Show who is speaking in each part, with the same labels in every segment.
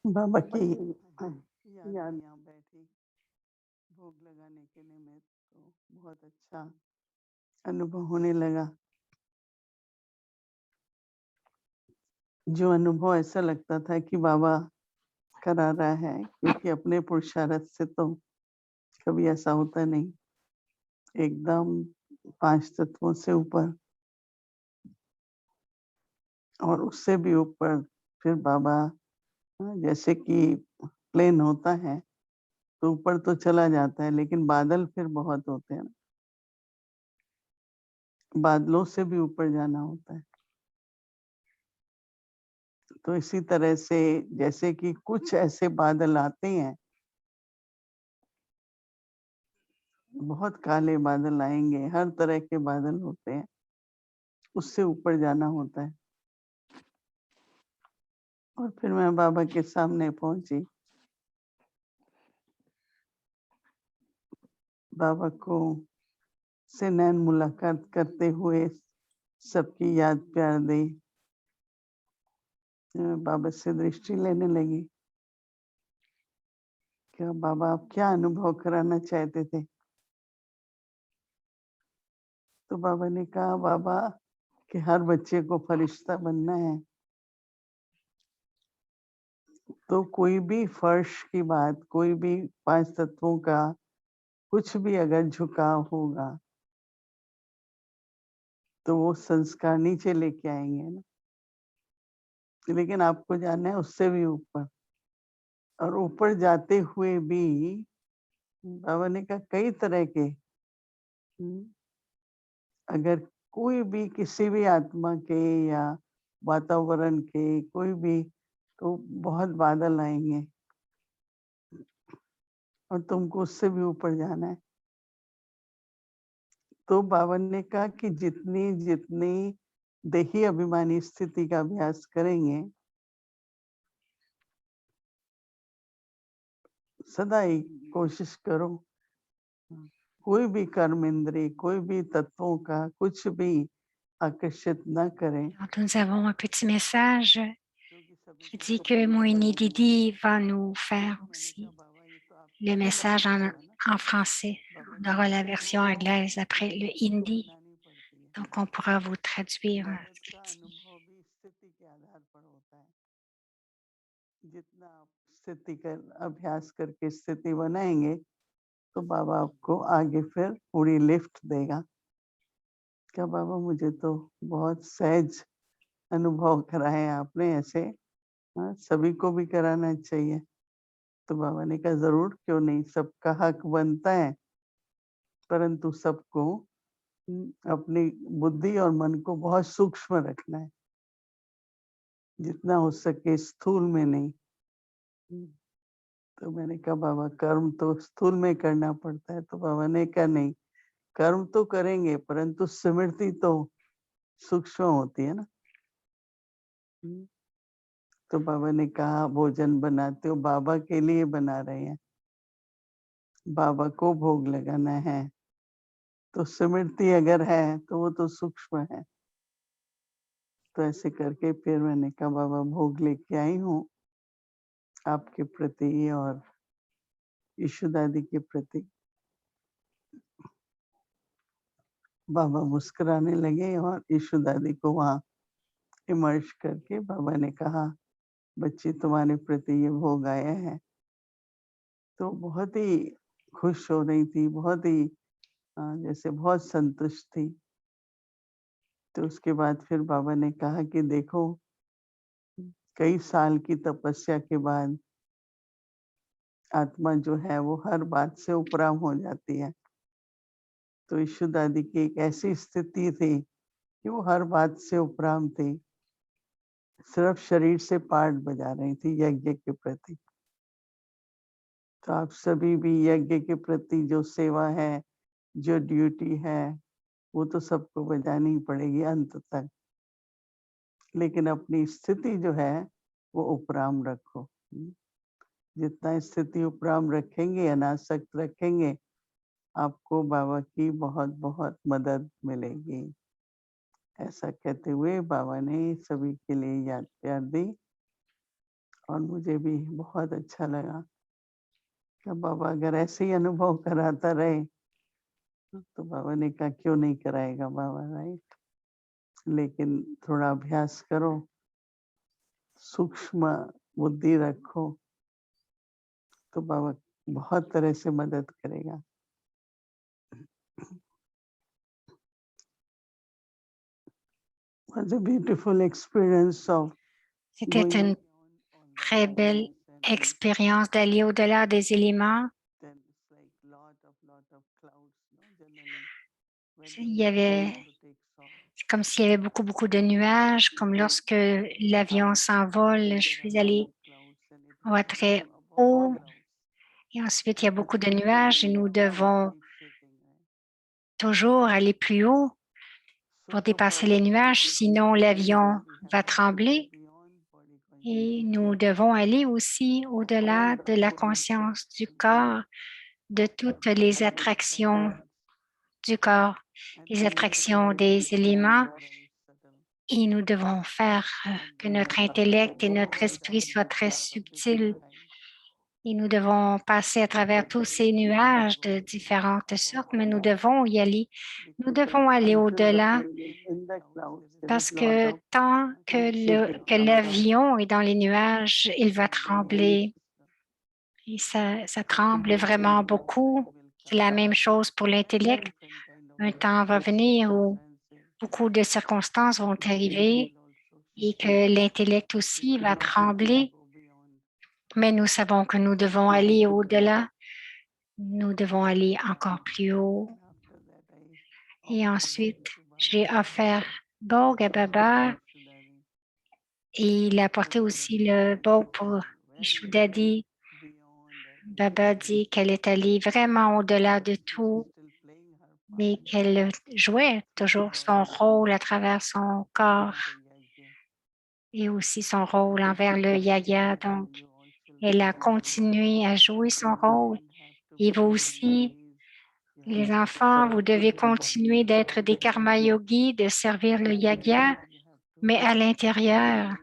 Speaker 1: बाबा की
Speaker 2: याद
Speaker 1: याद।
Speaker 2: में यहाँ बैठी भोग लगाने के निमित्त, तो बहुत अच्छा अनुभव होने लगा। जो अनुभव ऐसा लगता था कि बाबा करा रहा है, क्योंकि अपने पुरुषार्थ से तो कभी ऐसा होता नहीं। एकदम 5 तत्वों से ऊपर और उससे भी ऊपर फिर बाबा जैसे कि प्लेन होता है तो ऊपर तो चला जाता है, लेकिन बादल फिर बहुत होते हैं ना, बादलों से भी ऊपर जाना होता है। तो इसी तरह से जैसे कि कुछ ऐसे बादल आते हैं, बहुत काले बादल आएँगे, हर तरह के बादल होते हैं, उससे ऊपर जाना होता है। और फिर मैं बाबा के सामने पहुँची। बाबा को से नैन मुलाकात करते हुए सबकी याद प्यार दी। बाबा से दृष्टि लेने लगी। क्या बाबा आप क्या अनुभव कराना चाहते थे? तो बाबा ने कहा बाबा कि हर बच्चे को फरिश्ता बनना है। तो कोई भी फर्श की बात, कोई भी 5 तत्वों का कुछ भी अगर झुकाव होगा, तो वो संस्कार नीचे लेके आएँगे ना। लेकिन आपको जाना है उससे भी ऊपर, और ऊपर जाते हुए भी बाबा ने कहा कई तरह के हुँ, अगर कोई भी किसी भी आत्मा के या वातावरण के कोई भी, तो बहुत बादल आएँगे और तुमको उससे भी ऊपर जाना है। तो बाबा ने कहा कि जितनी देही अभिमानी स्थिति का अभ्यास करेंगे, सदा ही कोशिश करो, कोई भी कर्म इंद्रिय, कोई भी तत्वों का कुछ भी आकर्षित न करें,
Speaker 3: Donc, nous avons un petit message
Speaker 2: क्योंकि सभी
Speaker 3: qui
Speaker 2: को
Speaker 3: dit que
Speaker 2: स्वतंत्र
Speaker 3: Moïni
Speaker 2: बनने देना है।
Speaker 3: Didi va nous faire
Speaker 2: तो मैंने कहा
Speaker 3: aussi
Speaker 2: बाबा ये तो आपकी
Speaker 3: le message
Speaker 2: जिम्मेदारी है ना।
Speaker 3: en français.
Speaker 2: बाबा
Speaker 3: On
Speaker 2: ने
Speaker 3: aura
Speaker 2: कहा
Speaker 3: la version
Speaker 2: जिम्मेदारी
Speaker 3: anglaise après le
Speaker 2: जिम्मेदारी तो
Speaker 3: hindi.
Speaker 2: बनानी पड़ती है।
Speaker 3: Donc, on pourra vous traduire
Speaker 2: Bharat
Speaker 3: ce
Speaker 2: का
Speaker 3: qu'il dit.
Speaker 2: अनुभव भी स्थिति के आधार पर होता है। जितना आप स्थिति का अभ्यास करके स्थिति बनाएँगे, तो बाबा आपको आगे फिर पूरी लिफ्ट देगा। क्या बाबा मुझे तो बहुत सहज अनुभव कराए आपने ऐसे, सभी को भी कराना चाहिए। तो बाबा ने कहा ज़रूर, क्यों नहीं, सबका हक बनता है, परंतु सबको अपनी बुद्धि और मन को बहुत सूक्ष्म रखना है, जितना हो सके स्थूल में नहीं। हुँ, तो मैंने कहा बाबा कर्म तो स्थूल में करना पड़ता है, तो बाबा ने कहा नहीं, कर्म तो करेंगे परंतु स्मृति तो सूक्ष्म होती है ना। हुँ, तो बाबा ने कहा भोजन बनाते हो बाबा के लिए बना रहे हैं, बाबा को भोग लगाना है, तो स्मृति अगर है तो वो तो सूक्ष्म है। तो ऐसे करके फिर मैंने कहा बाबा भोग लेके आई हूँ आपके प्रति और यीशु दादी के प्रति। बाबा मुस्कुराने लगे और यीशु दादी को वहाँ इमर्ज करके बाबा ने कहा बच्ची तुम्हारे प्रति ये भोग आया है। तो बहुत ही खुश हो रही थी, बहुत ही जैसे बहुत संतुष्ट थी। तो उसके बाद फिर बाबा ने कहा कि देखो, कई साल की तपस्या के बाद आत्मा जो है वो हर बात से उपराम हो जाती है। तो यीशु दादी की एक ऐसी स्थिति थी कि वो हर बात से उपराम थी, सिर्फ शरीर से पार्ट बजा रही थी यज्ञ के प्रति। तो आप सभी भी यज्ञ के प्रति जो सेवा है, जो ड्यूटी है, वो तो सबको बजानी ही पड़ेगी अंत तक। लेकिन अपनी स्थिति जो है, वो उपराम रखो। जितना स्थिति उपराम रखेंगे, अनासक्त रखेंगे, आपको बाबा की बहुत-बहुत मदद मिलेगी। ऐसा कहते हुए बाबा ने सभी के लिए याद प्यार दी और मुझे भी बहुत अच्छा लगा कि बाबा अगर ऐसे ही अनुभव कराता रहे, तो बाबा ने कहा क्यों नहीं कराएगा बाबा, राइट? लेकिन थोड़ा अभ्यास करो, सूक्ष्म बुद्धि रखो, तो बाबा बहुत तरह से मदद करेगा। Was a beautiful experience of
Speaker 3: C'était
Speaker 2: going
Speaker 3: une
Speaker 2: beyond all the
Speaker 3: très belle
Speaker 2: elements and
Speaker 3: expérience d'aller au-delà des éléments.
Speaker 2: then it's like lot of clouds, no? Generally, when
Speaker 3: Il
Speaker 2: the
Speaker 3: y avait,
Speaker 2: airplane takes off,
Speaker 3: c'est comme s'il y avait beaucoup, beaucoup de nuages, comme lorsque l'avion s'envole. Je
Speaker 2: there are
Speaker 3: suis
Speaker 2: lot
Speaker 3: allée
Speaker 2: of clouds and it
Speaker 3: on va
Speaker 2: has to
Speaker 3: très
Speaker 2: go above the
Speaker 3: haut
Speaker 2: clouds.
Speaker 3: et ensuite il y a beaucoup de
Speaker 2: And
Speaker 3: nuages et nous devons
Speaker 2: keep shaking, right?
Speaker 3: toujours aller plus haut
Speaker 2: So
Speaker 3: pour
Speaker 2: for
Speaker 3: dépasser les
Speaker 2: Baba to
Speaker 3: nuages, sinon l'avion
Speaker 2: we have
Speaker 3: va
Speaker 2: to go
Speaker 3: trembler
Speaker 2: beyond body
Speaker 3: et
Speaker 2: consciousness.
Speaker 3: nous devons aller aussi au-delà de la conscience du corps, de toutes les attractions du corps,
Speaker 2: And
Speaker 3: les
Speaker 2: we need to
Speaker 3: attractions
Speaker 2: make
Speaker 3: des
Speaker 2: our
Speaker 3: éléments
Speaker 2: mind very subtle.
Speaker 3: et nous devons faire que notre intellect et notre esprit soient
Speaker 2: Without
Speaker 3: très
Speaker 2: the
Speaker 3: subtils
Speaker 2: behind.
Speaker 3: et nous devons passer à travers tous ces nuages de différentes sortes, mais nous devons y aller. Nous devons aller au-delà
Speaker 2: In the clouds, there
Speaker 3: parce
Speaker 2: is lot
Speaker 3: que
Speaker 2: of
Speaker 3: tant que l'avion est dans les nuages, il va trembler et ça tremble vraiment beaucoup. C'est la même chose pour l'intellect. Un temps va venir où beaucoup de circonstances vont arriver et que l'intellect aussi va trembler, mais nous savons que nous devons aller au-delà. Nous devons aller encore plus haut. Et ensuite, j'ai offert Bog à Baba et il a apporté aussi le Bog pour Ishu-Dadi. Baba dit qu'elle est allée vraiment au-delà de tout, mais qu'elle jouait toujours son rôle à travers son corps et aussi son rôle envers le yaya. Donc, elle a continué à jouer son rôle. Et vous aussi, les enfants, vous devez continuer d'être des karma yogis, de servir le yagya, mais à l'intérieur,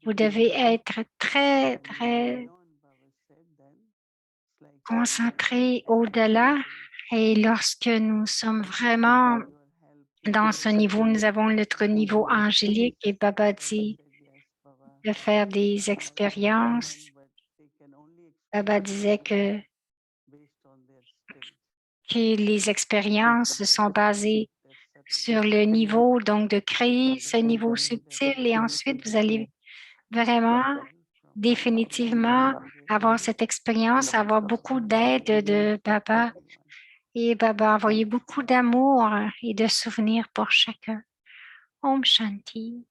Speaker 3: vous devez être très, très concentrés au-delà. Et lorsque nous sommes vraiment dans ce niveau, nous avons notre niveau angélique et Baba dit de faire des expériences. Baba disait que les expériences sont basées sur le niveau, donc de créer ce niveau subtil et ensuite vous allez vraiment définitivement avoir cette expérience, avoir beaucoup d'aide de Baba et Baba envoyer beaucoup d'amour et de souvenirs pour chacun. Om Shanti.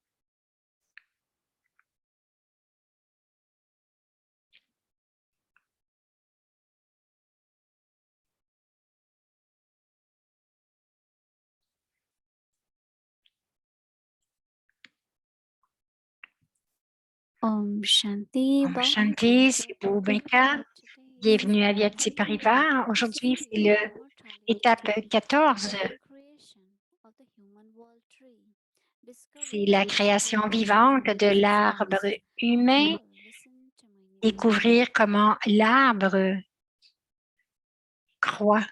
Speaker 1: Om Shanti.
Speaker 3: Om Shanti, c'est Bhumika. Bienvenue à Vyakti Parivar. Aujourd'hui, c'est l'étape 14. C'est la création vivante de l'arbre humain. Découvrir comment l'arbre croît.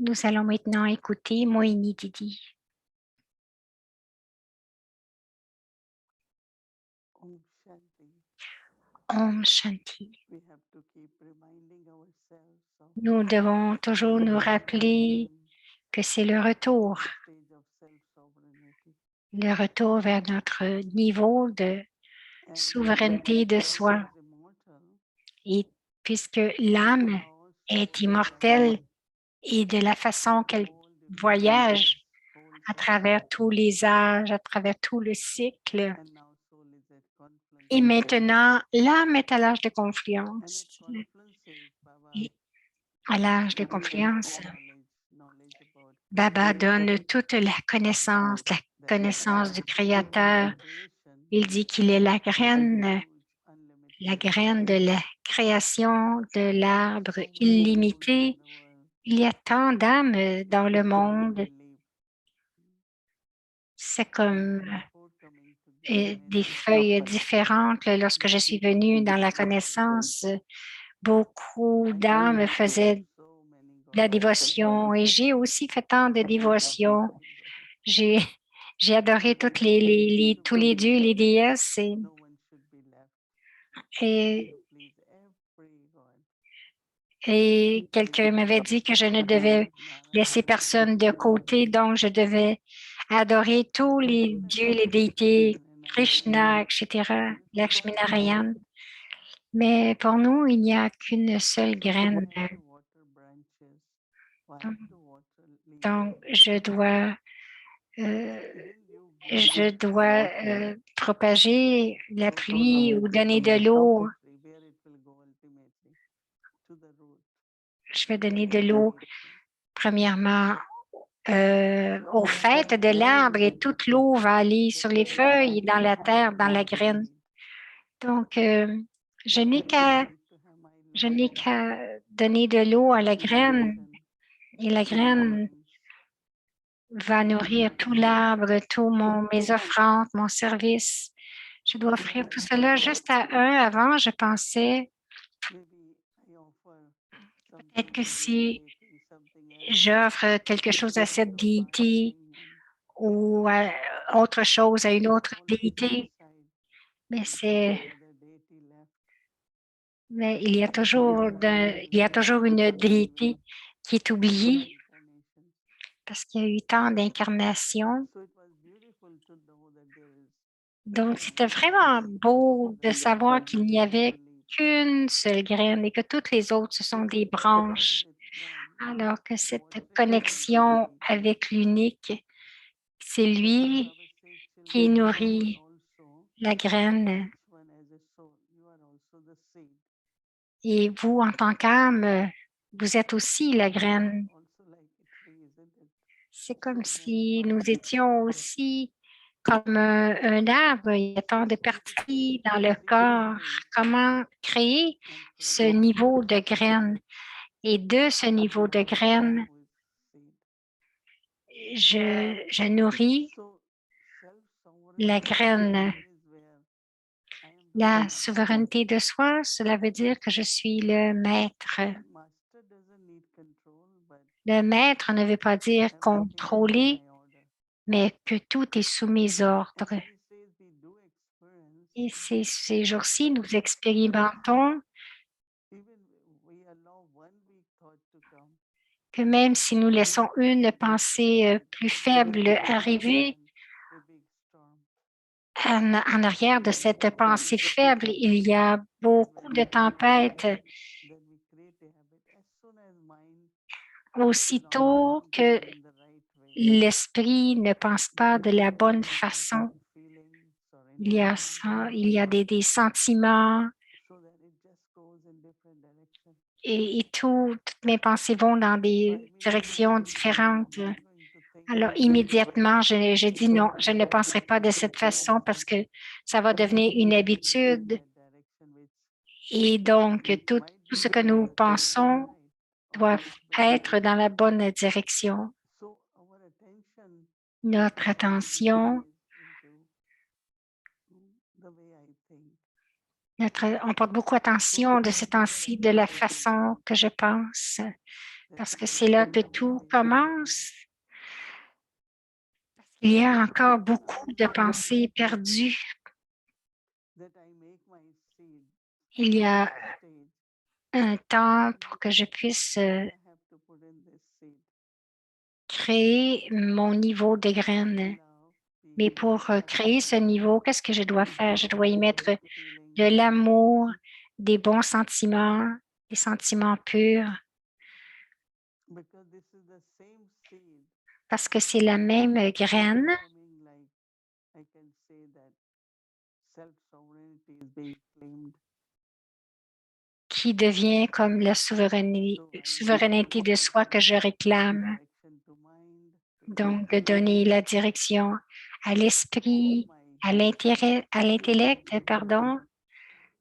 Speaker 3: Nous allons maintenant écouter Moini Didi. Om Shanti. Nous devons toujours nous rappeler que c'est le retour vers notre niveau de souveraineté de soi. Et puisque l'âme est immortelle et de la façon qu'elle voyage à travers tous les âges, à travers tout le cycle, et maintenant, l'âme est à l'âge de confluence. Et à l'âge de confluence, Baba donne toute la connaissance du Créateur. Il dit qu'il est la graine de la création de l'arbre illimité. Il y a tant d'âmes dans le monde. C'est comme des feuilles différentes. Lorsque je suis venue dans la connaissance, beaucoup d'âmes faisaient de la dévotion et j'ai aussi fait tant de dévotion. J'ai j'ai adoré toutes tous les dieux, les déesses et, et quelqu'un m'avait dit que je ne devais laisser personne de côté, donc je devais adorer tous les dieux, les déités, Krishna, etc., Lakshmi Narayan. Mais pour nous, il n'y a qu'une seule graine. Donc, je dois propager la pluie ou donner de l'eau. Je vais donner de l'eau, premièrement, aux fêtes de l'arbre et toute l'eau va aller sur les feuilles, dans la terre, dans la graine. Donc, je n'ai qu'à donner de l'eau à la graine et la graine va nourrir tout l'arbre, mes offrandes, mon service. Je dois offrir tout cela juste à un. Avant, je pensais peut-être que si j'offre quelque chose à cette déité ou autre chose à une autre déité, mais il y a toujours une déité qui est oubliée parce qu'il y a eu tant d'incarnations. Donc, c'était vraiment beau de savoir qu'il n'y avait qu'une seule graine et que toutes les autres, ce sont des branches. Alors que cette connexion avec l'unique, c'est lui qui nourrit la graine. Et vous, en tant qu'âme, vous êtes aussi la graine. C'est comme si nous étions aussi comme un arbre. Il y a tant de parties dans le corps. Comment créer ce niveau de graine? Et de ce niveau de graine, je nourris la graine. La souveraineté de soi, cela veut dire que je suis le maître. Le maître ne veut pas dire contrôler, mais que tout est sous mes ordres. Et ces jours-ci, nous expérimentons que même si nous laissons une pensée plus faible arriver, en arrière de cette pensée faible, il y a beaucoup de tempêtes. Aussitôt que l'esprit ne pense pas de la bonne façon, il y a des sentiments et toutes mes pensées vont dans des directions différentes. Alors, immédiatement, je dis non, je ne penserai pas de cette façon parce que ça va devenir une habitude. Et donc, tout ce que nous pensons doit être dans la bonne direction. Notre attention, on porte beaucoup attention de ce temps-ci de la façon que je pense, parce que c'est là que tout commence. Il y a encore beaucoup de pensées perdues. Il y a un temps pour que je puisse créer mon niveau de graine. Mais pour créer ce niveau, qu'est-ce que je dois faire? Je dois y mettre de l'amour, des bons sentiments, des sentiments purs, parce que c'est la même graine qui devient comme la souveraineté de soi que je réclame. Donc, de donner la direction à l'esprit, à l'intellect, pardon,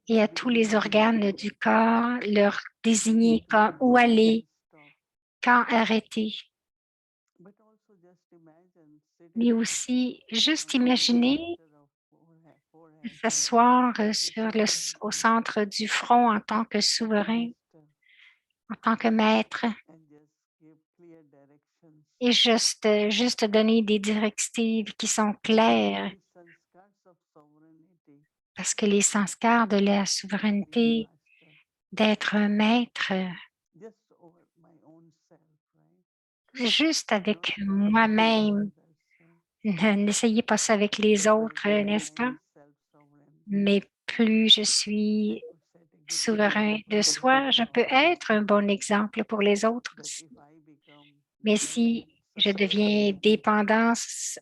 Speaker 3: et à tous les organes du corps, leur désigner où aller, quand arrêter. Mais aussi, juste imaginer s'asseoir au centre du front en tant que souverain, en tant que maître, et juste donner des directives qui sont claires, parce que les sanskars de la souveraineté, d'être un maître, juste avec moi-même, n'essayez pas ça avec les autres, n'est-ce pas? Mais plus je suis souverain de soi, je peux être un bon exemple pour les autres aussi. Mais si je deviens dépendant,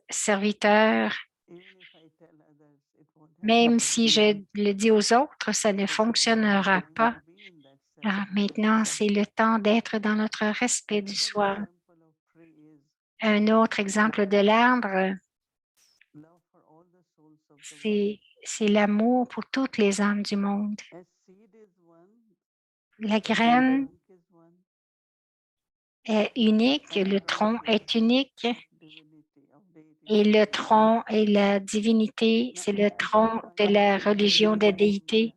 Speaker 3: serviteur, même si je le dis aux autres, ça ne fonctionnera pas. Alors maintenant, c'est le temps d'être dans notre respect du soi. Un autre exemple de l'arbre, c'est l'amour pour toutes les âmes du monde. La graine est unique, le tronc est unique, et le tronc est la divinité, c'est le tronc de la religion des déités.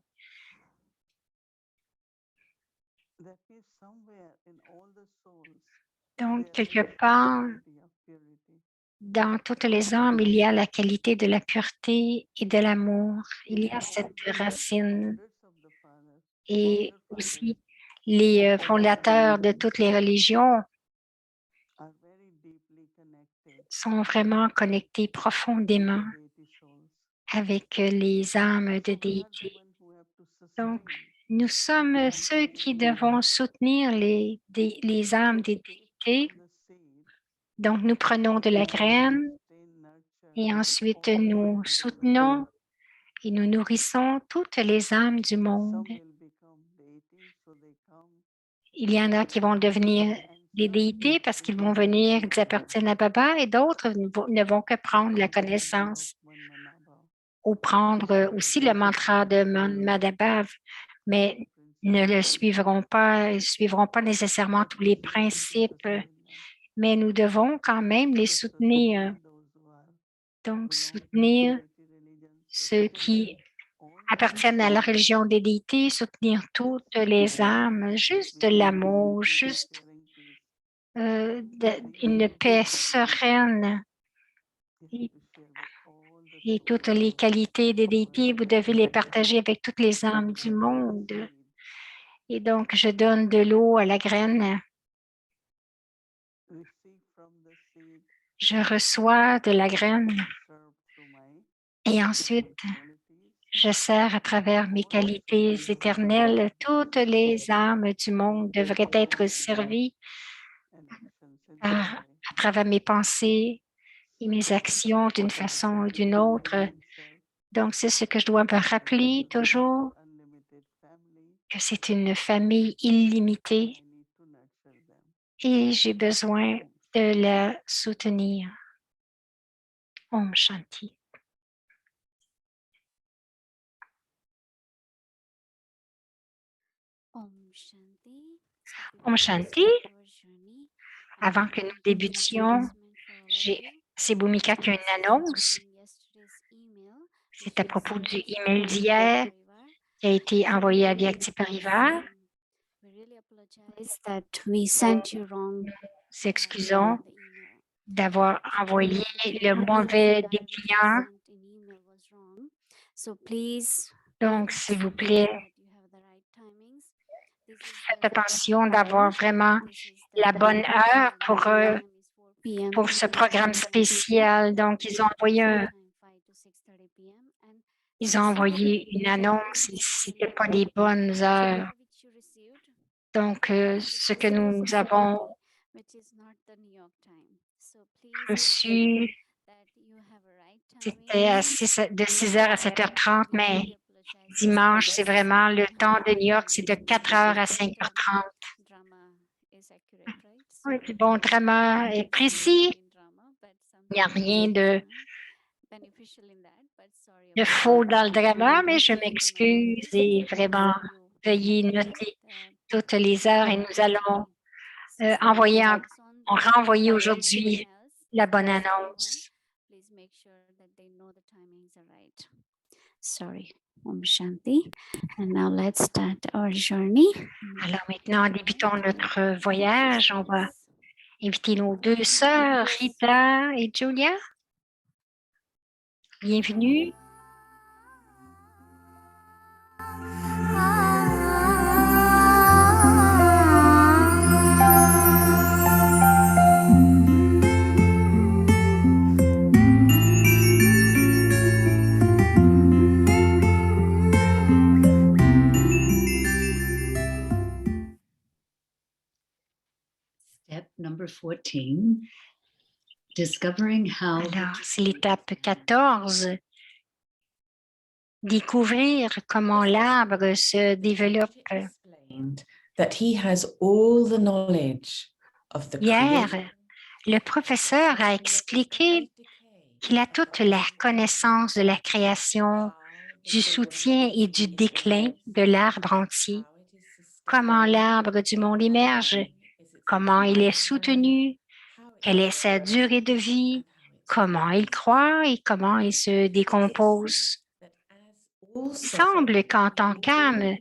Speaker 3: Donc, quelque part, dans toutes les âmes, il y a la qualité de la pureté et de l'amour. Il y a cette racine. Et aussi, les fondateurs de toutes les religions sont vraiment connectés profondément avec les âmes de déité. Donc, nous sommes ceux qui devons soutenir les âmes des déités. Donc, nous prenons de la graine et ensuite nous soutenons et nous nourrissons toutes les âmes du monde. Il y en a qui vont devenir des déités parce qu'ils vont venir, ils appartiennent à Baba, et d'autres ne vont que prendre la connaissance ou prendre aussi le mantra de Madhabav, mais ne le suivront pas, ils suivront pas nécessairement tous les principes, mais nous devons quand même les soutenir. Donc, soutenir ceux qui appartiennent à la religion des déités, soutenir toutes les âmes, juste de l'amour, juste une paix sereine et toutes les qualités des déités, vous devez les partager avec toutes les âmes du monde. Et donc, je donne de l'eau à la graine. Je reçois de la graine et ensuite, je sers à travers mes qualités éternelles. Toutes les âmes du monde devraient être servies à travers mes pensées et mes actions d'une façon ou d'une autre. Donc, c'est ce que je dois me rappeler toujours, que c'est une famille illimitée et j'ai besoin de la soutenir. Om Shanti. Om Shanti. Avant que nous débutions, c'est Bhumika qui a une annonce. C'est à propos du email d'hier qui a été envoyé à Vyakti Parivar. Nous s'excusons d'avoir envoyé le mauvais dépliant. Donc, s'il vous plaît, faites attention d'avoir vraiment la bonne heure pour ce programme spécial. Donc, ils ont envoyé une annonce et ce n'était pas les bonnes heures. Donc, ce que nous avons reçu, c'était de 6 heures à 7h30, mais dimanche, c'est vraiment le temps de New York, c'est de 4 heures à 5h30. Oui, puis bon, drama est précis. Il n'y a rien de faux dans le drama, mais je m'excuse et vraiment, veuillez noter toutes les heures et nous allons renvoyer aujourd'hui la bonne annonce.
Speaker 1: Sorry. Om Shanti. And now let's start our journey.
Speaker 3: Alors maintenant, débutons notre voyage. On va inviter nos deux sœurs, Rita et Julia. Bienvenue.
Speaker 4: Step number 14, discovering how
Speaker 3: Alors, c'est l'étape 14. Découvrir comment l'arbre se développe.
Speaker 4: explained that he has all the knowledge of the
Speaker 3: Hier,
Speaker 4: creation,
Speaker 3: le professeur a expliqué qu'il a toute la connaissance de la création, du soutien et du déclin de l'arbre entier, comment l'arbre du monde émerge, comment il est soutenu, quelle est sa durée de vie, comment il croît et comment il se décompose. Il semble qu'en tant qu'âme,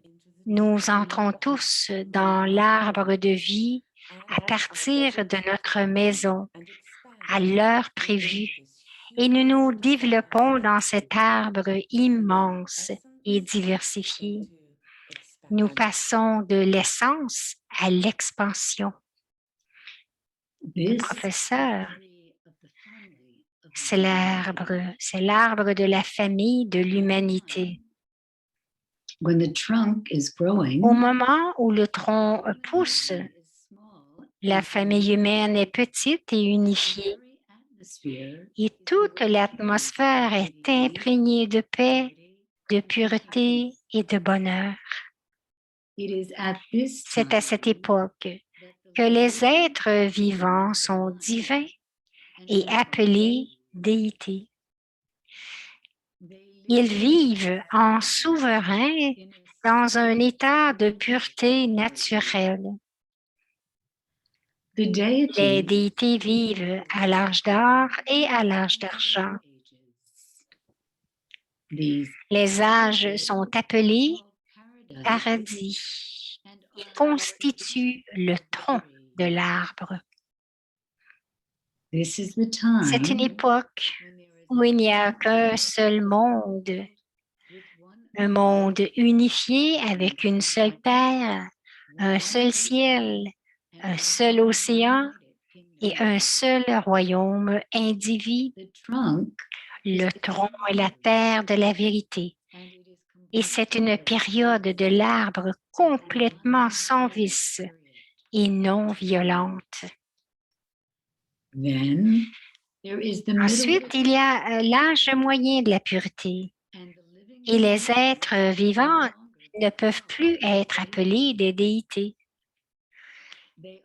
Speaker 3: nous entrons tous dans l'arbre de vie à partir de notre maison, à l'heure prévue, et nous nous développons dans cet arbre immense et diversifié. Nous passons de l'essence à l'expansion. Le professeur, c'est l'arbre de la famille de l'humanité.
Speaker 4: when the trunk is growing,
Speaker 3: Au moment où le tronc pousse, la famille humaine est petite et unifiée et toute l'atmosphère est imprégnée de paix, de pureté et de bonheur. C'est à cette époque que les êtres vivants sont divins et appelés déités. Ils vivent en souverain dans un état de pureté naturelle. Les déités vivent à l'âge d'or et à l'âge d'argent. Les âges sont appelés paradis. Ils constituent le tronc de l'arbre. C'est une époque où il n'y a qu'un seul monde, un monde unifié avec une seule terre, un seul ciel, un seul océan et un seul royaume individu. Le tronc est la terre de la vérité. Et c'est une période de l'arbre complètement sans vice et non violente. Ensuite, il y a l'âge moyen de la pureté. Et les êtres vivants ne peuvent plus être appelés des déités.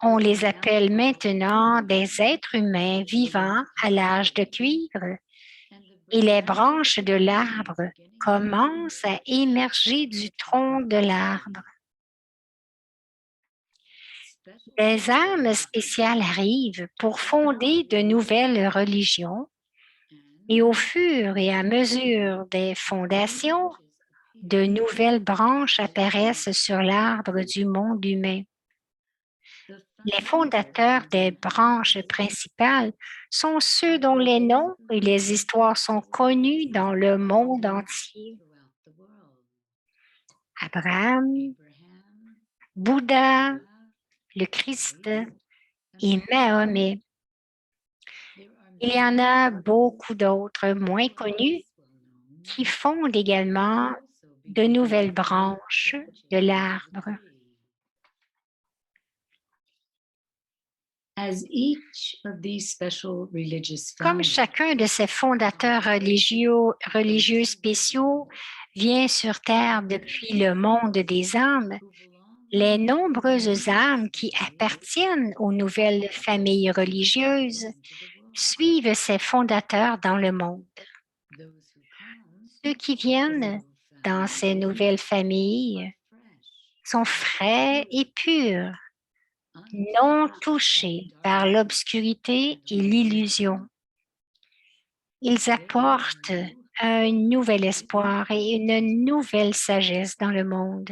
Speaker 3: On les appelle maintenant des êtres humains vivants à l'âge de cuivre. Et les branches de l'arbre commencent à émerger du tronc de l'arbre. Des âmes spéciales arrivent pour fonder de nouvelles religions et au fur et à mesure des fondations, de nouvelles branches apparaissent sur l'arbre du monde humain. Les fondateurs des branches principales sont ceux dont les noms et les histoires sont connus dans le monde entier. Abraham, Bouddha, le Christ et Mahomet. Il y en a beaucoup d'autres moins connus qui fondent également de nouvelles branches de l'arbre. Comme chacun de ces fondateurs religieux spéciaux vient sur Terre depuis le monde des âmes, les nombreuses âmes qui appartiennent aux nouvelles familles religieuses suivent ces fondateurs dans le monde. Ceux qui viennent dans ces nouvelles familles sont frais et purs, non touchés par l'obscurité et l'illusion. Ils apportent un nouvel espoir et une nouvelle sagesse dans le monde.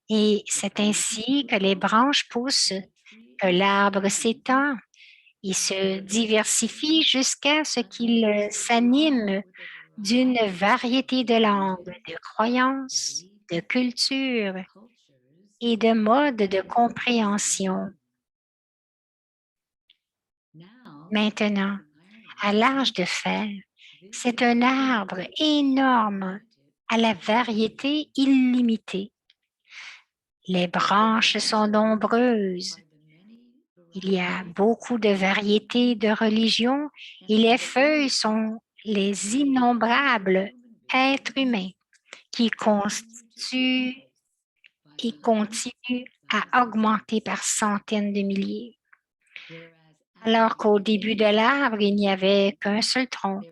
Speaker 3: Et c'est ainsi que les branches poussent, que l'arbre s'étend, il se diversifie jusqu'à ce qu'il s'anime d'une variété de langues, de croyances, de cultures et de modes de compréhension. Maintenant, à l'âge de fer, c'est un arbre énorme à la variété illimitée. Les branches sont nombreuses. Il y a beaucoup de variétés de religions et les feuilles sont les innombrables êtres humains qui constituent et continuent à augmenter par centaines de milliers. Alors qu'au début de l'arbre, il n'y avait qu'un seul tronc.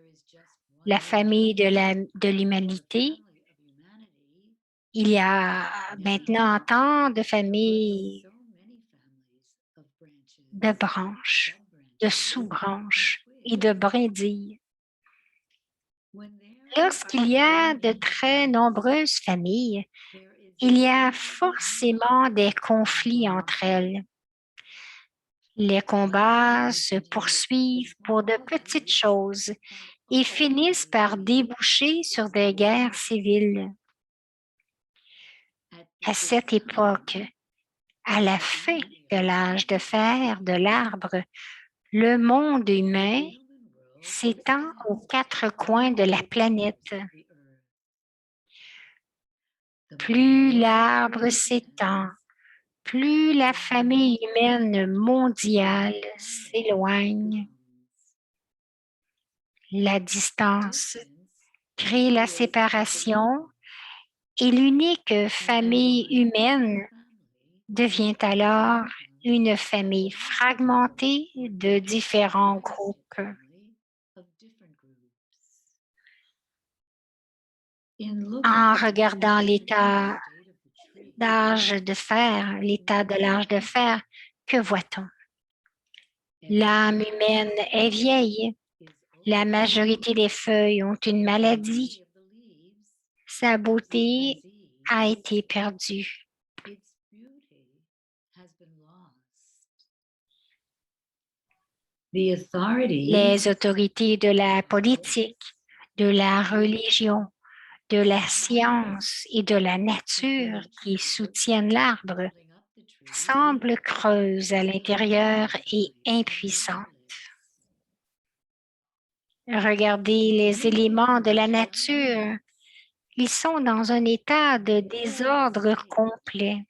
Speaker 3: La famille de l'humanité, il y a maintenant tant de familles de branches, de sous-branches et de brindilles. Lorsqu'il y a de très nombreuses familles, il y a forcément des conflits entre elles. Les combats se poursuivent pour de petites choses et finissent par déboucher sur des guerres civiles. À cette époque, à la fin de l'âge de fer de l'arbre, le monde humain s'étend aux quatre coins de la planète. Plus l'arbre s'étend, plus la famille humaine mondiale s'éloigne. La distance crée la séparation et l'unique famille humaine devient alors une famille fragmentée de différents groupes. En regardant l'état d'âge de fer, l'état de l'âge de fer, que voit-on? L'âme humaine est vieille. La majorité des feuilles ont une maladie. Sa beauté a été perdue. Les autorités de la politique, de la religion, de la science et de la nature qui soutiennent l'arbre semblent creuses à l'intérieur et impuissantes. Regardez les éléments de la nature. Ils sont dans un état de désordre complet.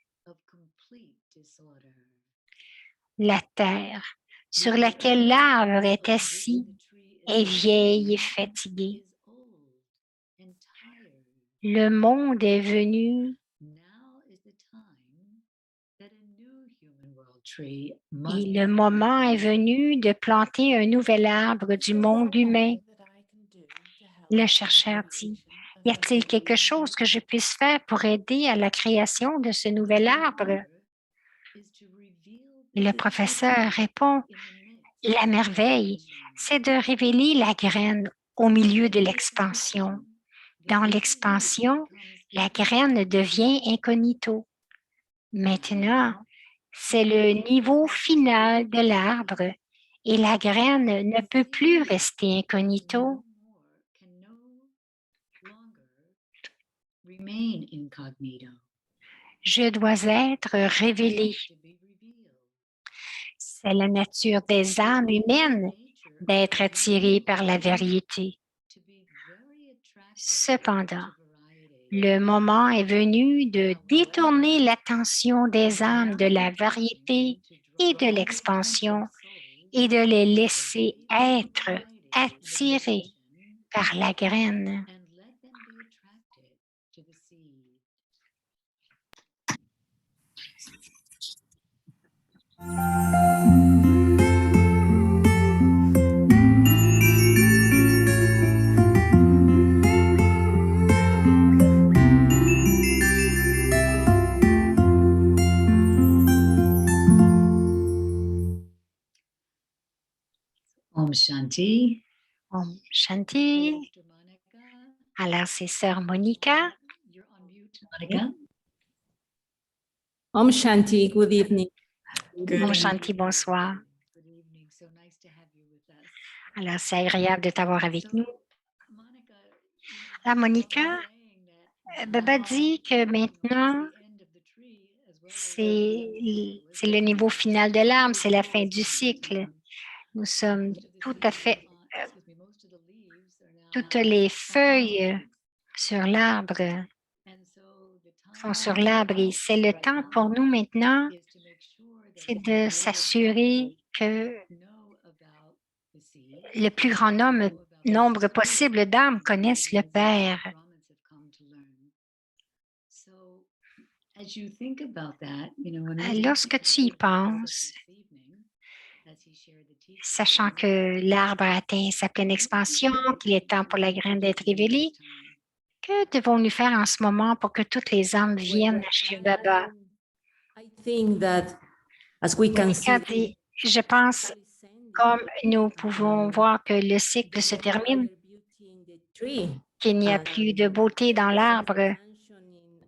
Speaker 3: La terre sur laquelle l'arbre est assis est vieille et fatiguée. Le monde est venu et le moment est venu de planter un nouvel arbre du monde humain. Le chercheur dit, y a-t-il quelque chose que je puisse faire pour aider à la création de ce nouvel arbre? Le professeur répond, la merveille, c'est de révéler la graine au milieu de l'expansion. Dans l'expansion, la graine devient incognito. Maintenant, c'est le niveau final de l'arbre et la graine ne peut plus rester incognito. Je dois être révélé. C'est la nature des âmes humaines d'être attirées par la vérité. Cependant, le moment est venu de détourner l'attention des âmes de la variété et de l'expansion et de les laisser être attirées par la graine.
Speaker 5: Om Shanti.
Speaker 3: Om Shanti. Alors, c'est Sœur Monica.
Speaker 4: Monica?
Speaker 5: Om Shanti, good evening.
Speaker 3: Mon Shanti, bonsoir. Alors, c'est agréable de t'avoir avec nous. Alors, Monica, Baba dit que maintenant, c'est le niveau final de l'arbre, c'est la fin du cycle. Nous sommes tout à fait, toutes les feuilles sur l'arbre sont sur l'arbre et c'est le temps pour nous maintenant, c'est de s'assurer que le plus grand nombre possible d'âmes connaissent le Père. Lorsque tu y penses, sachant que l'arbre a atteint sa pleine expansion, qu'il est temps pour la graine d'être révélée, que devons-nous faire en ce moment pour que toutes les âmes viennent à Shiv Baba?
Speaker 5: I think that as we can see,
Speaker 3: Monica dit, je pense, comme nous pouvons voir que le cycle se termine, qu'il n'y a plus de beauté dans l'arbre,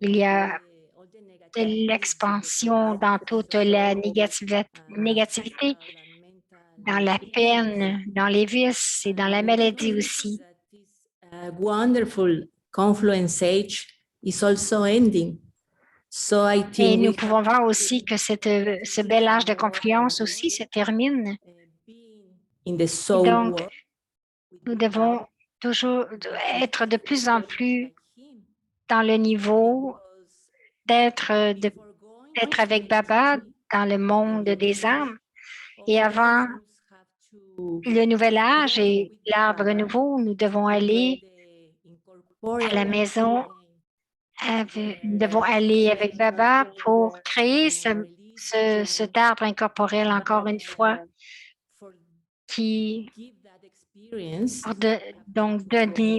Speaker 3: il y a de l'expansion dans toute la négativité, dans la peine, dans les vices et dans la maladie aussi.
Speaker 5: A wonderful confluence age is also ending. So I
Speaker 3: Et
Speaker 5: think
Speaker 3: nous
Speaker 5: we
Speaker 3: pouvons voir aussi que ce bel âge de confluence aussi se termine.
Speaker 5: in the soul
Speaker 3: Donc,
Speaker 5: work,
Speaker 3: nous devons toujours être de plus en plus dans le niveau d'être avec Baba dans le monde des âmes. Et avant le nouvel âge et l'arbre nouveau, nous devons aller à la maison, nous devons aller avec Baba pour créer cet arbre incorporel encore une fois qui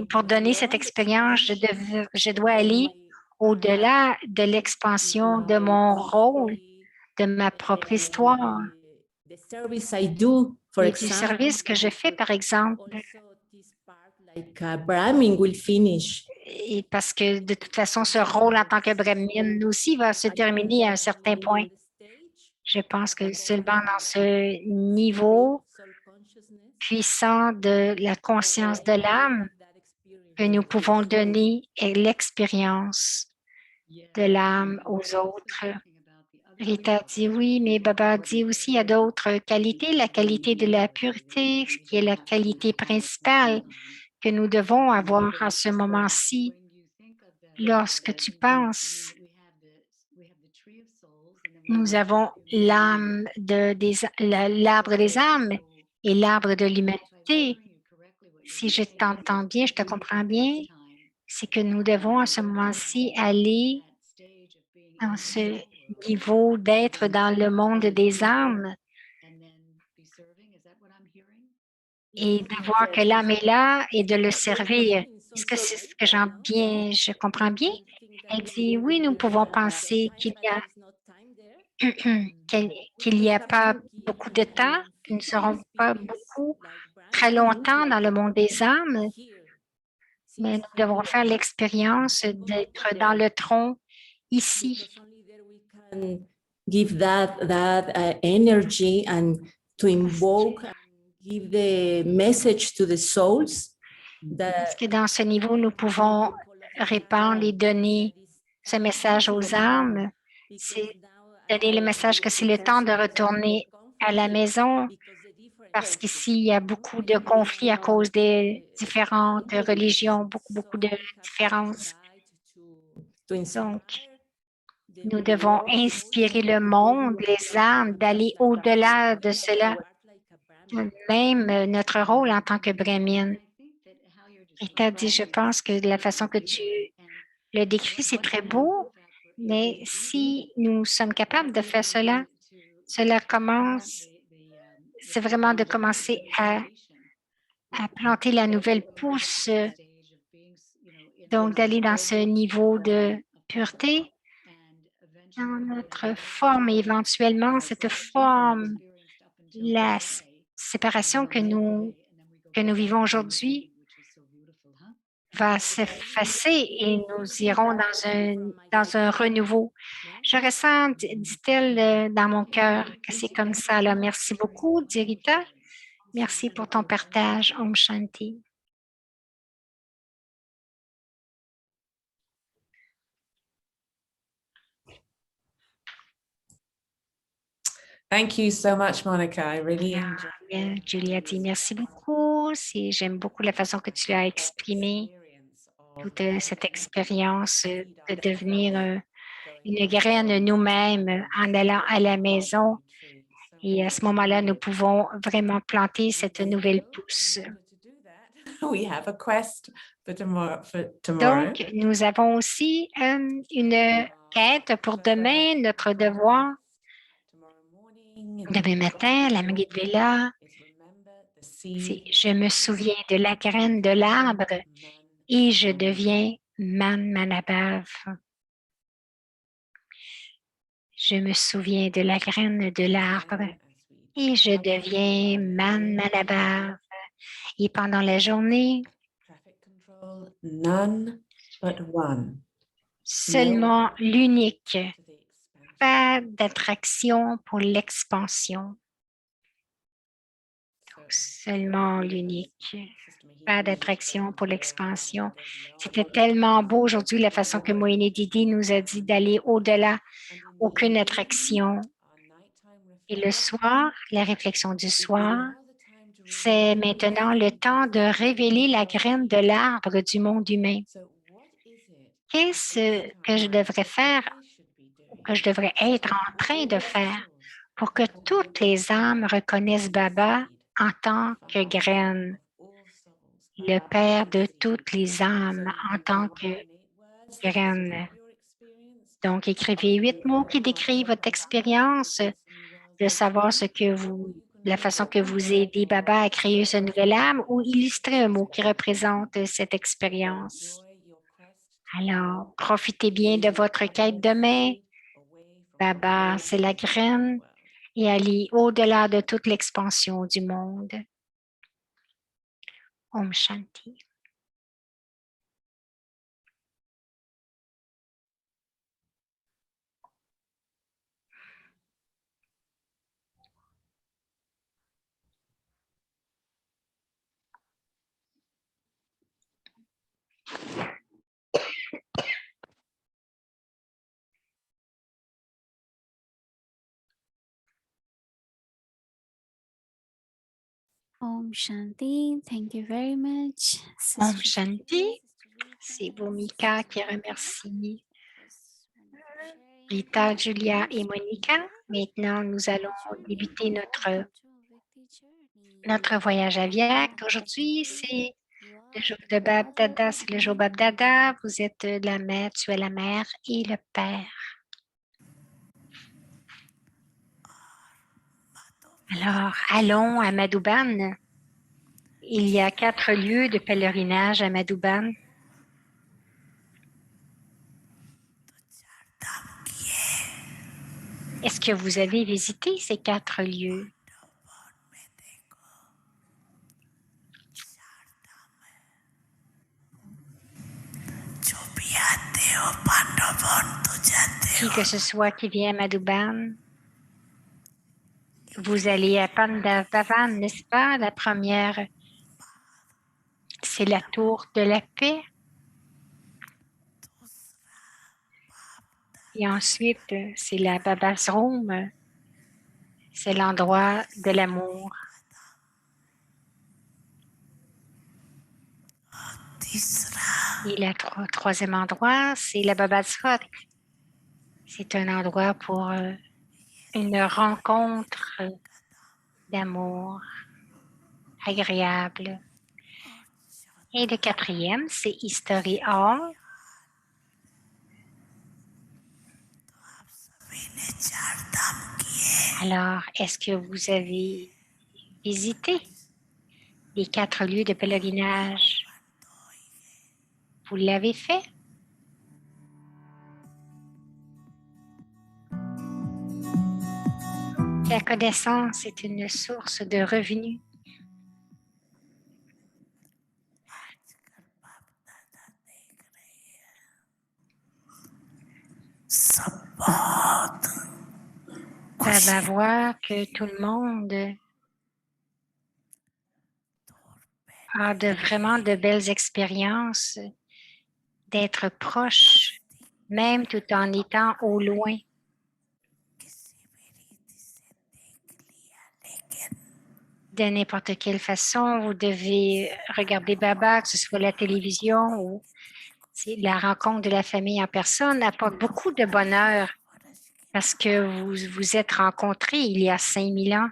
Speaker 3: pour donner cette expérience, je dois aller au-delà de l'expansion de mon rôle, de ma propre histoire et du service que je fais, par exemple. Et parce que de toute façon, ce rôle en tant que Brahmin aussi va se terminer à un certain point. Je pense que seulement dans ce niveau puissant de la conscience de l'âme que nous pouvons donner l'expérience de l'âme aux autres. Rita dit oui, mais Baba dit aussi il y a d'autres qualités, la qualité de la pureté, qui est la qualité principale que nous devons avoir à ce moment-ci. Lorsque tu penses, nous avons l'arbre des âmes et l'arbre de l'humanité. Si je t'entends bien, je te comprends bien, c'est que nous devons à ce moment-ci aller dans ce niveau d'être dans le monde des âmes et de voir que l'âme est là et de le servir. Est-ce que c'est ce que je comprends bien? Elle dit, oui, nous pouvons penser qu'il n'y a pas beaucoup de temps, que nous ne serons pas très longtemps dans le monde des âmes, mais nous devons faire l'expérience d'être dans le tronc ici.
Speaker 5: Give that energy and to invoke and give the message to the souls.
Speaker 3: Parce que dans ce niveau, nous pouvons répandre et donner ce message aux âmes. C'est donner le message que c'est le temps de retourner à la maison parce qu'ici, il y a beaucoup de conflits à cause des différentes religions, beaucoup de différences. Donc, nous devons inspirer le monde, les âmes, d'aller au-delà de cela, même notre rôle en tant que Brahmin. Et tu as dit, je pense que la façon que tu le décris, c'est très beau, mais si nous sommes capables de faire cela, cela commence, c'est vraiment de commencer à planter la nouvelle pousse, donc d'aller dans ce niveau de pureté dans notre forme et éventuellement cette forme, la séparation que nous vivons aujourd'hui va s'effacer et nous irons dans un renouveau. Je ressens, dit-elle, dans mon cœur que c'est comme ça. Alors, merci beaucoup, dit Rita. Merci pour ton partage. Om Shanti.
Speaker 4: Thank you so much, Monica. I really
Speaker 3: Ah,
Speaker 4: enjoyed
Speaker 3: bien, Julia dit merci beaucoup. J'aime beaucoup la façon que tu l'as exprimé, toute cette expérience de devenir une graine nous-mêmes en allant à la maison. Et à ce moment-là, nous pouvons vraiment planter cette nouvelle pousse.
Speaker 4: We have a quest for tomorrow.
Speaker 3: Donc, nous avons aussi une quête pour demain, notre devoir. Demain matin, la Magid Vela, c'est « Je me souviens de la graine de l'arbre et je deviens Man Manabhav ». Je me souviens de la graine de l'arbre et je deviens Man Manabhav. Et pendant la journée,
Speaker 4: None but one.
Speaker 3: seulement l'unique, pas d'attraction pour l'expansion. Seulement l'unique, pas d'attraction pour l'expansion. C'était tellement beau aujourd'hui la façon que Moïne Didi nous a dit d'aller au-delà, aucune attraction. Et le soir, la réflexion du soir, c'est maintenant le temps de révéler la graine de l'arbre du monde humain. Qu'est-ce que je devrais faire ou que je devrais être en train de faire pour que toutes les âmes reconnaissent Baba en tant que graine, le Père de toutes les âmes en tant que graine. Donc, écrivez 8 mots qui décrivent votre expérience de savoir la façon que vous aidez Baba à créer ce nouvel âme ou illustrer un mot qui représente cette expérience. Alors, profitez bien de votre quête demain. Baba, c'est la graine et allez au-delà de toute l'expansion du monde. Om Shanti.
Speaker 1: Om Shanti. Thank you very much.
Speaker 3: Om Shanti. C'est Bhumika qui remercie Rita, Julia et Monica. Maintenant, nous allons débuter notre voyage à Viac. Aujourd'hui, c'est le jour de Bab Dada, c'est le jour Bab Dada. Vous êtes la mère, tu es la mère et le père. Alors, allons à Madhouban. Il y a 4 lieux de pèlerinage à Madhouban. Est-ce que vous avez visité ces 4 lieux? Qui que ce soit qui vient à Madhouban, vous allez à Pandavan, n'est-ce pas? La première, c'est la tour de la paix. Et ensuite, c'est la Baba's Room. C'est l'endroit de l'amour. Et le troisième endroit, c'est la Baba's Hut. C'est un endroit pour une rencontre d'amour agréable. Et le quatrième, c'est History Hall. Alors, est-ce que vous avez visité les 4 lieux de pèlerinage? Vous l'avez fait? La connaissance est une source de revenus. va voir que tout le monde a vraiment de belles expériences d'être proche, même tout en étant au loin. De n'importe quelle façon, vous devez regarder Baba, que ce soit la télévision ou la rencontre de la famille en personne, apporte beaucoup de bonheur parce que vous vous êtes rencontrés il y a 5000 ans.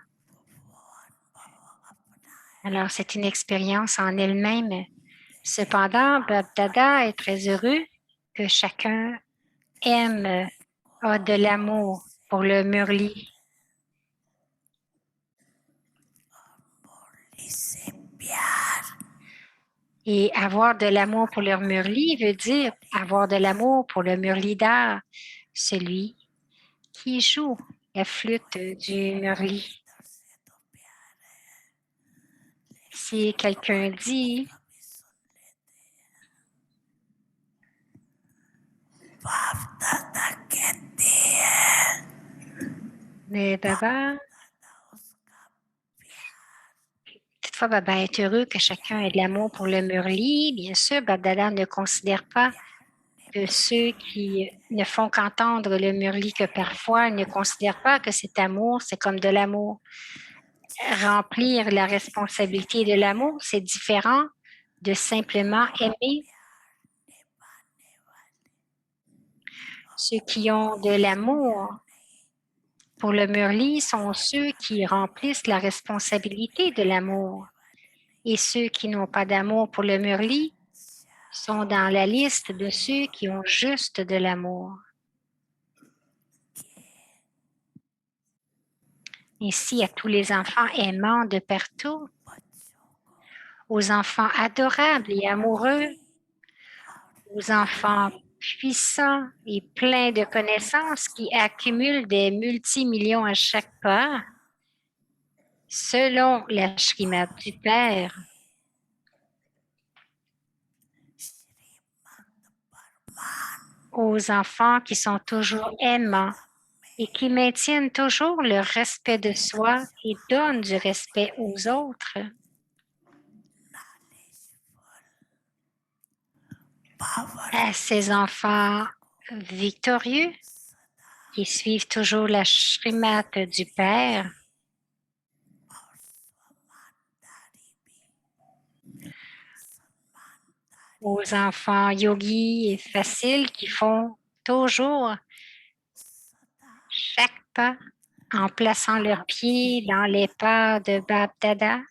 Speaker 3: Alors, c'est une expérience en elle-même. Cependant, Bab Dada est très heureux que chacun aime, a de l'amour pour le Murli. Et avoir de l'amour pour le Murli veut dire avoir de l'amour pour le Murlidhar, celui qui joue la flûte du Murli. Si quelqu'un dit mais Baba, toutefois, Baba est heureux que chacun ait de l'amour pour le Murli. Bien sûr, Bab Dada ne considère pas que ceux qui ne font qu'entendre le Murli que parfois ne considèrent pas que cet amour, c'est comme de l'amour. Remplir la responsabilité de l'amour, c'est différent de simplement aimer. Ceux qui ont de l'amour pour le Murli sont ceux qui remplissent la responsabilité de l'amour. Et ceux qui n'ont pas d'amour pour le Murli sont dans la liste de ceux qui ont juste de l'amour. Ainsi, à tous les enfants aimants de partout, aux enfants adorables et amoureux, aux enfants puissants et pleins de connaissances qui accumulent des multimillions à chaque pas, selon la Shrimad du Père. Aux enfants qui sont toujours aimants et qui maintiennent toujours le respect de soi et donnent du respect aux autres. À ces enfants victorieux qui suivent toujours la Shrimad du Père, aux enfants yogis et faciles qui font toujours chaque pas en plaçant leurs pieds dans les pas de Bab Dada.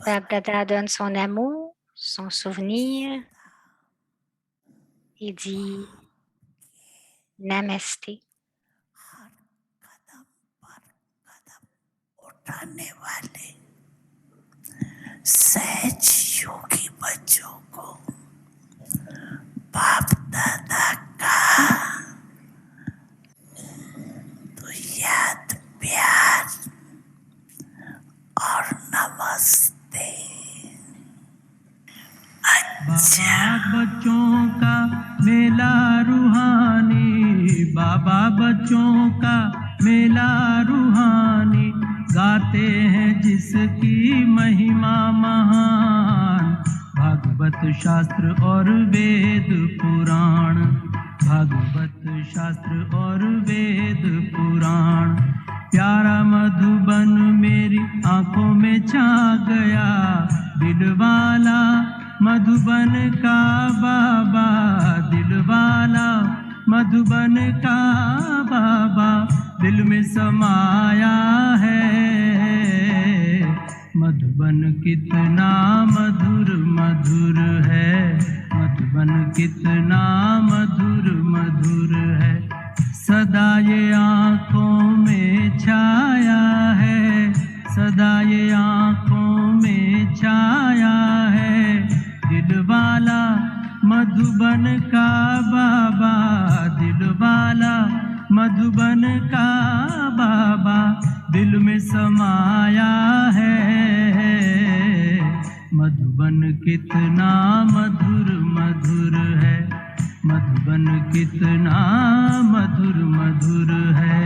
Speaker 3: Bab Dada donne son amour, son souvenir et dit Namasté.
Speaker 6: सहज योगी बच्चों को बाप दादा का तो याद प्यार और नमस्ते। अच्छा बच्चों का मेला रूहानी, बाबा बच्चों का मेला रूहानी, गाते हैं जिसकी महिमा महान, भागवत शास्त्र और वेद पुराण, भागवत शास्त्र और वेद पुराण। प्यारा मधुबन मेरी आंखों में छा गया, दिलवाला मधुबन का बाबा, दिलवाला मधुबन का बाबा दिल में समाया है। मधुबन कितना मधुर मधुर है, मधुबन कितना मधुर मधुर है, सदा ये आँखों में छाया है, सदा ये आँखों में छाया है। दिलवाला मधुबन का बाबा, दिलवाला मधुबन का बाबा दिल में समाया है। मधुबन मधुबन कितना मधुर मधुर है, मधुबन कितना मधुर मधुर है।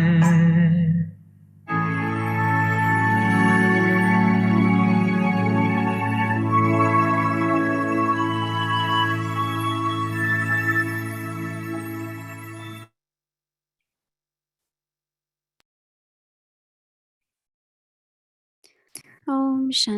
Speaker 1: Om Shanti.